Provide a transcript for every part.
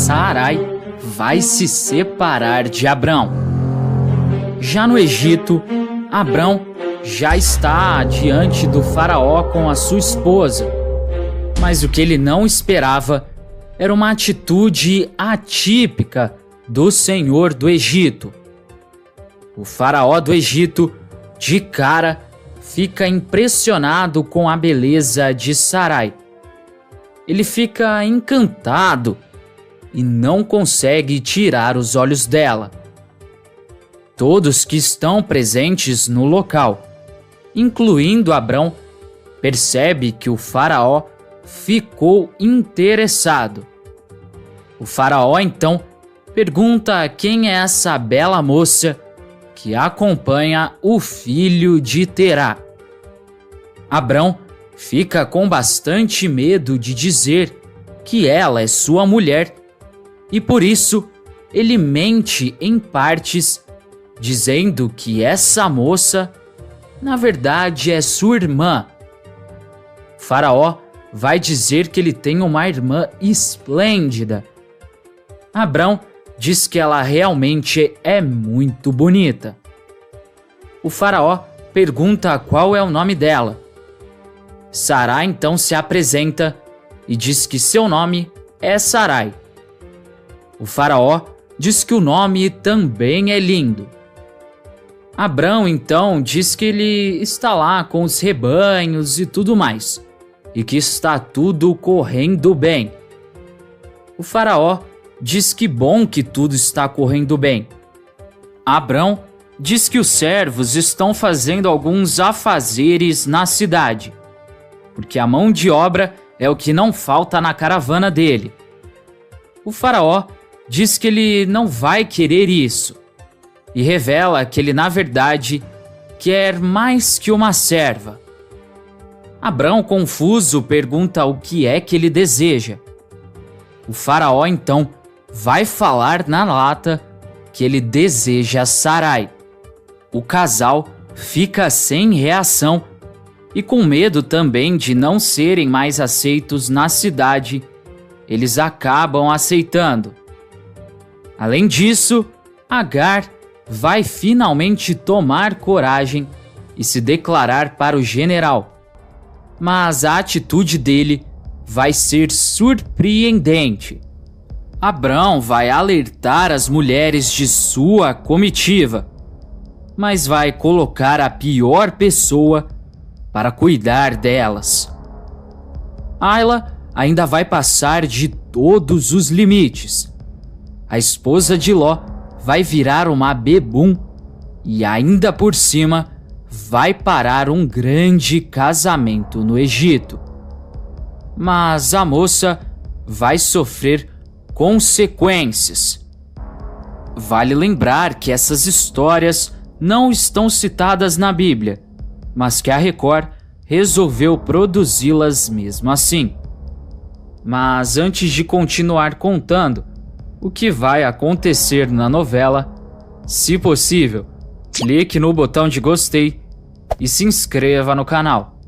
Sarai vai se separar de Abrão. Já no Egito, Abrão já está diante do faraó com a sua esposa. Mas o que ele não esperava era uma atitude atípica do senhor do Egito. O faraó do Egito, de cara, fica impressionado com a beleza de Sarai. Ele fica encantado e não consegue tirar os olhos dela. Todos que estão presentes no local, incluindo Abrão, percebe que o faraó ficou interessado. O faraó então pergunta quem é essa bela moça que acompanha o filho de Terá. Abrão fica com bastante medo de dizer que ela é sua mulher e por isso ele mente em partes, dizendo que essa moça na verdade é sua irmã. Faraó vai dizer que ele tem uma irmã esplêndida. Abrão diz que ela realmente é muito bonita. O faraó pergunta qual é o nome dela. Sarai então se apresenta e diz que seu nome é Sarai. O faraó diz que o nome também é lindo. Abrão então diz que ele está lá com os rebanhos e tudo mais, e que está tudo correndo bem. O faraó diz que bom que tudo está correndo bem. Abrão diz que os servos estão fazendo alguns afazeres na cidade, porque a mão de obra é o que não falta na caravana dele. O faraó diz que ele não vai querer isso e revela que ele, na verdade, quer mais que uma serva. Abrão, confuso, pergunta o que é que ele deseja. O faraó, então, vai falar na lata que ele deseja Sarai. O casal fica sem reação e com medo também de não serem mais aceitos na cidade, eles acabam aceitando. Além disso, Agar vai finalmente tomar coragem e se declarar para o general. Mas a atitude dele vai ser surpreendente. Abrão vai alertar as mulheres de sua comitiva, mas vai colocar a pior pessoa para cuidar delas. Ayla ainda vai passar de todos os limites. A esposa de Ló vai virar uma bebum e ainda por cima vai parar um grande casamento no Egito. Mas a moça vai sofrer consequências. Vale lembrar que essas histórias não estão citadas na Bíblia, mas que a Record resolveu produzi-las mesmo assim. Mas antes de continuar contando o que vai acontecer na novela, se possível, clique no botão de gostei e se inscreva no canal.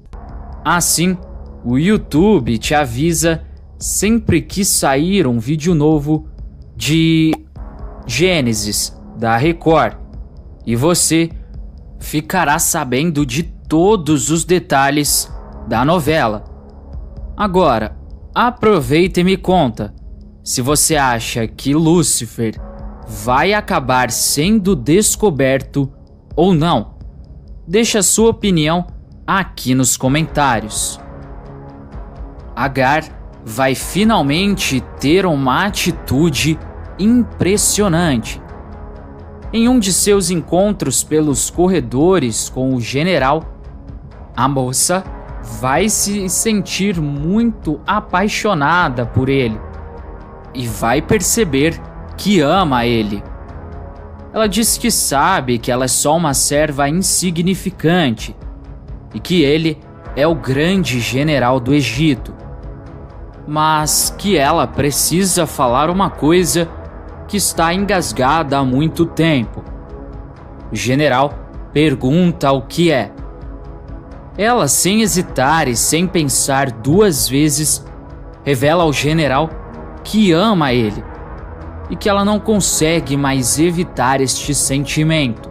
Assim, o YouTube te avisa sempre que sair um vídeo novo de Gênesis da Record e você ficará sabendo de todos os detalhes da novela. Agora, aproveita e me conta se você acha que Lúcifer vai acabar sendo descoberto ou não. Deixa sua opinião aqui nos comentários. Agar vai finalmente ter uma atitude impressionante. Em um de seus encontros pelos corredores com o general, a moça vai se sentir muito apaixonada por ele e vai perceber que ama ele. Ela diz que sabe que ela é só uma serva insignificante e que ele é o grande general do Egito, mas que ela precisa falar uma coisa que está engasgada há muito tempo. O general pergunta o que é. Ela, sem hesitar e sem pensar duas vezes, revela ao general que ama ele e que ela não consegue mais evitar este sentimento.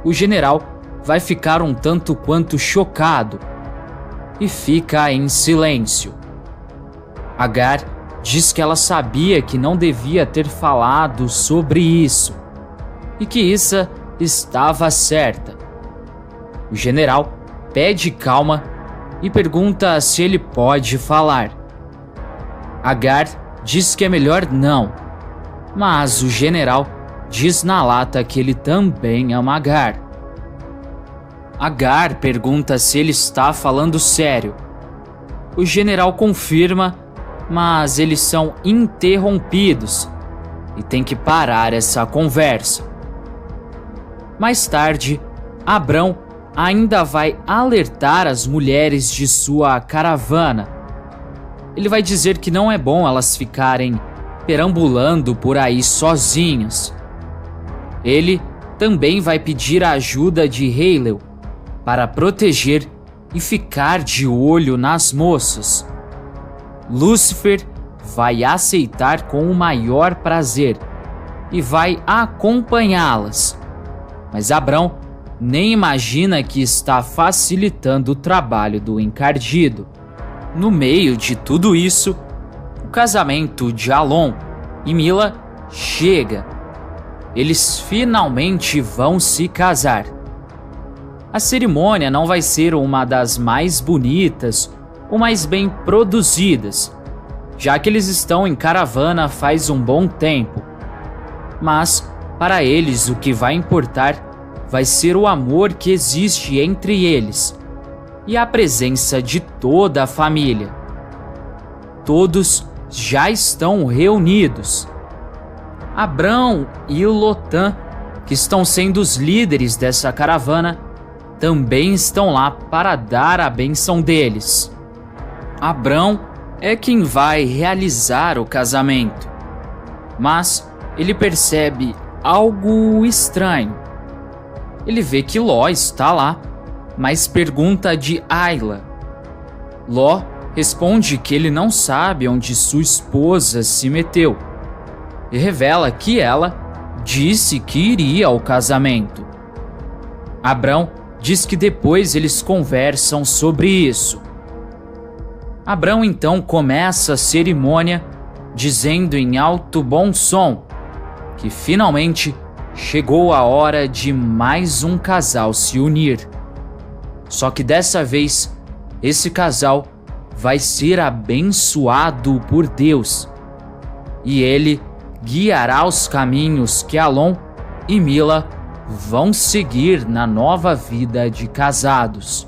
O general vai ficar um tanto quanto chocado e fica em silêncio. Agar diz que ela sabia que não devia ter falado sobre isso e que Issa estava certa. O general pede calma e pergunta se ele pode falar. Agar diz que é melhor não, mas o general diz na lata que ele também ama Agar. Agar pergunta se ele está falando sério. O general confirma, mas eles são interrompidos e tem que parar essa conversa. Mais tarde, Abrão ainda vai alertar as mulheres de sua caravana. Ele vai dizer que não é bom elas ficarem perambulando por aí sozinhas. Ele também vai pedir a ajuda de Halel para proteger e ficar de olho nas moças. Lúcifer vai aceitar com o maior prazer e vai acompanhá-las. Mas Abrão nem imagina que está facilitando o trabalho do encardido. No meio de tudo isso, o casamento de Alon e Mila chega. Eles finalmente vão se casar. A cerimônia não vai ser uma das mais bonitas ou mais bem produzidas, já que eles estão em caravana faz um bom tempo. Mas, para eles, o que vai importar vai ser o amor que existe entre eles e a presença de toda a família. Todos já estão reunidos. Abrão e Lotan, que estão sendo os líderes dessa caravana, também estão lá para dar a bênção deles. Abrão é quem vai realizar o casamento, mas ele percebe algo estranho. Ele vê que Ló está lá, mas pergunta de Ayla. Ló responde que ele não sabe onde sua esposa se meteu e revela que ela disse que iria ao casamento. Abrão diz que depois eles conversam sobre isso. Abrão então começa a cerimônia dizendo em alto bom som que finalmente chegou a hora de mais um casal se unir. Só que dessa vez, esse casal vai ser abençoado por Deus e ele guiará os caminhos que Alon e Mila vão seguir na nova vida de casados.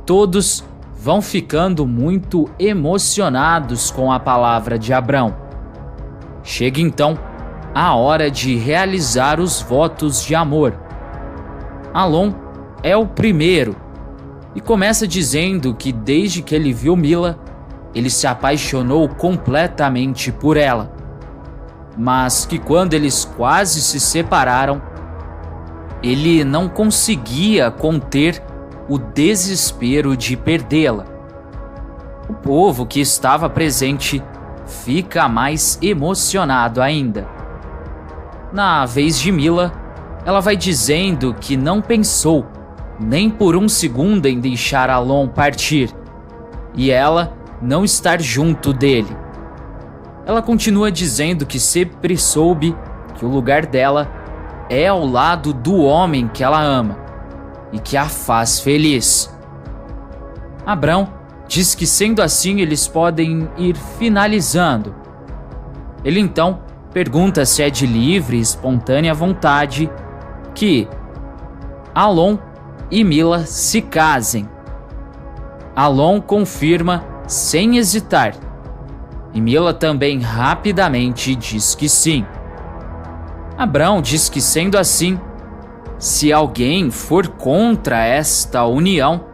Todos vão ficando muito emocionados com a palavra de Abrão. Chega então a hora de realizar os votos de amor. Alon é o primeiro e começa dizendo que desde que ele viu Mila, ele se apaixonou completamente por ela, mas que quando eles quase se separaram, ele não conseguia conter o desespero de perdê-la. O povo que estava presente fica mais emocionado ainda. Na vez de Mila, ela vai dizendo que não pensou nem por um segundo em deixar Alon partir e ela não estar junto dele. Ela continua dizendo que sempre soube que o lugar dela é ao lado do homem que ela ama e que a faz feliz. Abrão diz que sendo assim eles podem ir finalizando. Ele então pergunta se é de livre e espontânea vontade que Alon e Mila se casem. Alon confirma sem hesitar e Mila também rapidamente diz que sim. Abrão diz que sendo assim, se alguém for contra esta união,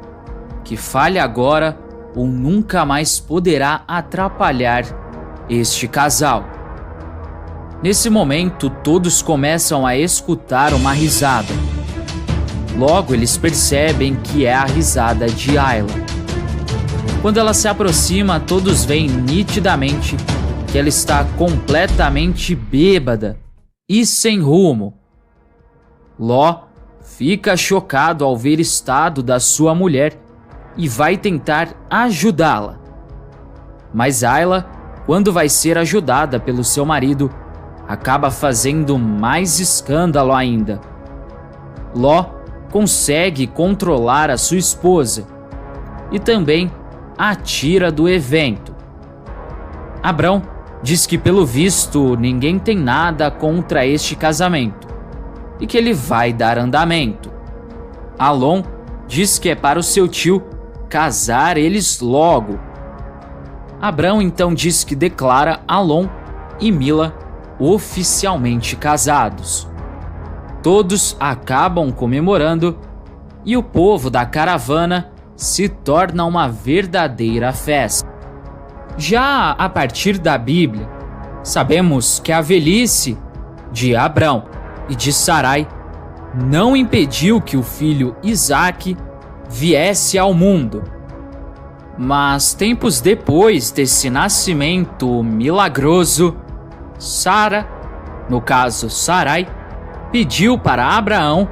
que fale agora ou nunca mais poderá atrapalhar este casal. Nesse momento, todos começam a escutar uma risada. Logo, eles percebem que é a risada de Ayla. Quando ela se aproxima, todos veem nitidamente que ela está completamente bêbada e sem rumo. Ló fica chocado ao ver o estado da sua mulher e vai tentar ajudá-la. Mas Ayla, quando vai ser ajudada pelo seu marido, acaba fazendo mais escândalo ainda. Ló consegue controlar a sua esposa e também a tira do evento. Abrão diz que, pelo visto, ninguém tem nada contra este casamento e que ele vai dar andamento. Alon diz que é para o seu tio casar eles logo. Abrão então diz que declara Alon e Mila oficialmente casados. Todos acabam comemorando e o povo da caravana se torna uma verdadeira festa. Já a partir da Bíblia, sabemos que a velhice de Abrão e de Sarai não impediu que o filho Isaque viesse ao mundo. Mas tempos depois desse nascimento milagroso, Sara, no caso Sarai, pediu para Abraão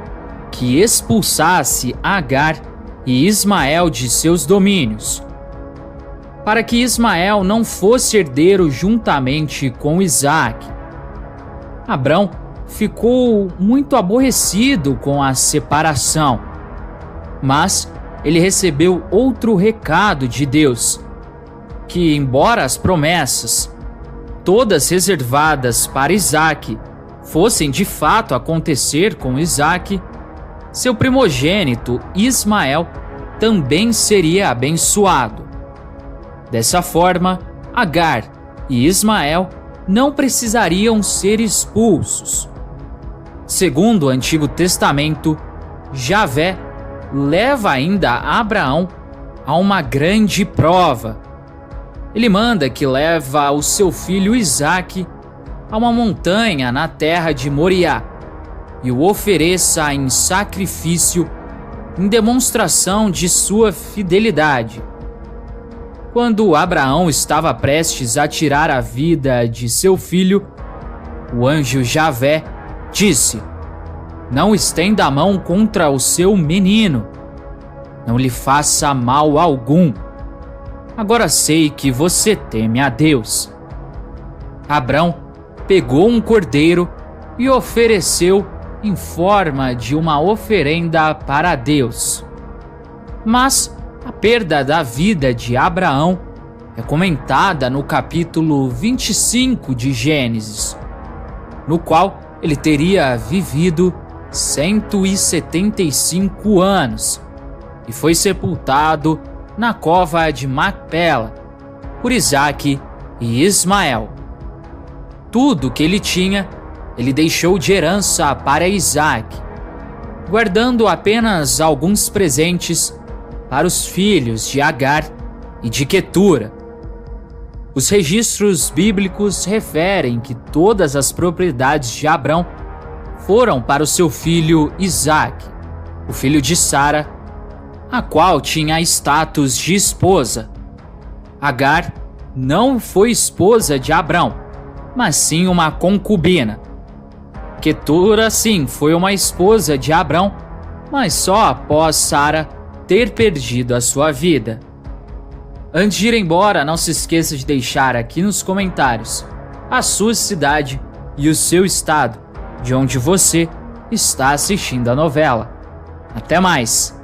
que expulsasse Agar e Ismael de seus domínios, para que Ismael não fosse herdeiro juntamente com Isaque. Abrão ficou muito aborrecido com a separação, mas ele recebeu outro recado de Deus, que embora as promessas, todas reservadas para Isaque, fossem de fato acontecer com Isaque, seu primogênito Ismael também seria abençoado. Dessa forma, Agar e Ismael não precisariam ser expulsos. Segundo o Antigo Testamento, Javé leva ainda Abraão a uma grande prova. Ele manda que leva o seu filho Isaque a uma montanha na terra de Moriá e o ofereça em sacrifício em demonstração de sua fidelidade. Quando Abraão estava prestes a tirar a vida de seu filho, o anjo Javé disse: "Não estenda a mão contra o seu menino, não lhe faça mal algum. Agora sei que você teme a Deus." Abrão pegou um cordeiro e ofereceu em forma de uma oferenda para Deus. Mas a perda da vida de Abraão é comentada no capítulo 25 de Gênesis, no qual ele teria vivido 175 anos e foi sepultado na cova de Macpela por Isaque e Ismael. Tudo que ele tinha, ele deixou de herança para Isaque, guardando apenas alguns presentes para os filhos de Agar e de Quetura. Os registros bíblicos referem que todas as propriedades de Abrão foram para o seu filho Isaque, o filho de Sara, a qual tinha status de esposa. Agar não foi esposa de Abrão, mas sim uma concubina. Quetura, sim, foi uma esposa de Abrão, mas só após Sara ter perdido a sua vida. Antes de ir embora, não se esqueça de deixar aqui nos comentários a sua cidade e o seu estado, de onde você está assistindo a novela. Até mais!